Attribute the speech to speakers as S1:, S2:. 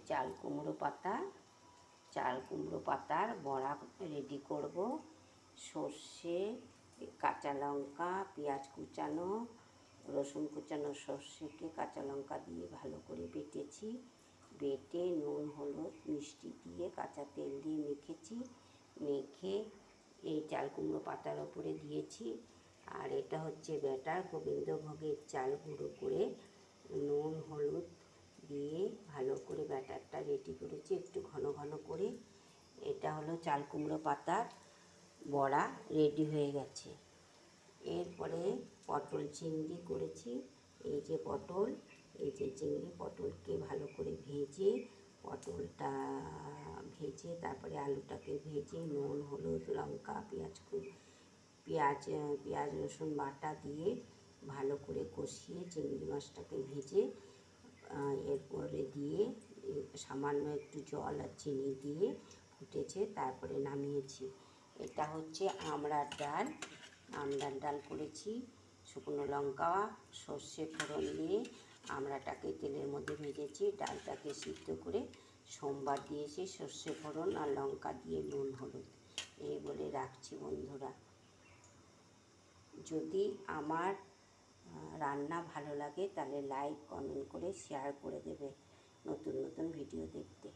S1: চাল কুমড়ো পাতার বড়া রেডি করব। সর্ষে, কাঁচা লঙ্কা, পেঁয়াজ কুচানো, রসুন কুচানো, সর্ষেকে কাঁচা লঙ্কা দিয়ে ভালো করে বেটেছি। বেটে নুন হলুদ মিষ্টি দিয়ে কাঁচা তেল দিয়ে মেখে এই চাল কুমড়ো পাতার ওপরে দিয়েছি। আর এটা হচ্ছে ব্যাটার, গোবিন্দভোগের চাল গুঁড়ো করে নুন হলুদ দিয়ে ভালো করে ব্যাটারটা রেডি করেছি একটু ঘন ঘন করে। এটা হলো চাল কুমড়ো পাতার বড়া রেডি হয়ে গেছে। এরপরে পটল চিংড়ি করেছি। এই যে পটল, এই যে চিংড়ি, পটলকে ভালো করে পটলটা ভেজে তারপরে আলুটাকে ভেজে নুন হলুদ লঙ্কা পেঁয়াজ রসুন বাটা দিয়ে ভালো করে কষিয়ে চিংড়ি মাছটাকে ভেজে এরপরে দিয়ে সামান্য একটু জল আর চিনি দিয়ে ফুটেছে, তারপরে নামিয়েছি। এটা হচ্ছে আমড়ার ডাল করেছি। শুকনো লঙ্কা সর্ষে ফোড়ন দিয়ে আমড়াটাকে তেলের মধ্যে ভেজেছি। ডালটাকে সিদ্ধ করে সোমবার দিয়েছি সর্ষে ফোড়ন আর লঙ্কা দিয়ে নুন হলুদ। এই বলে রাখছি বন্ধুরা। যদি আমার রান্না ভালো লাগে তাহলে লাইক কমেন্ট করে শেয়ার করে দেবে নতুন নতুন ভিডিও দেখতে।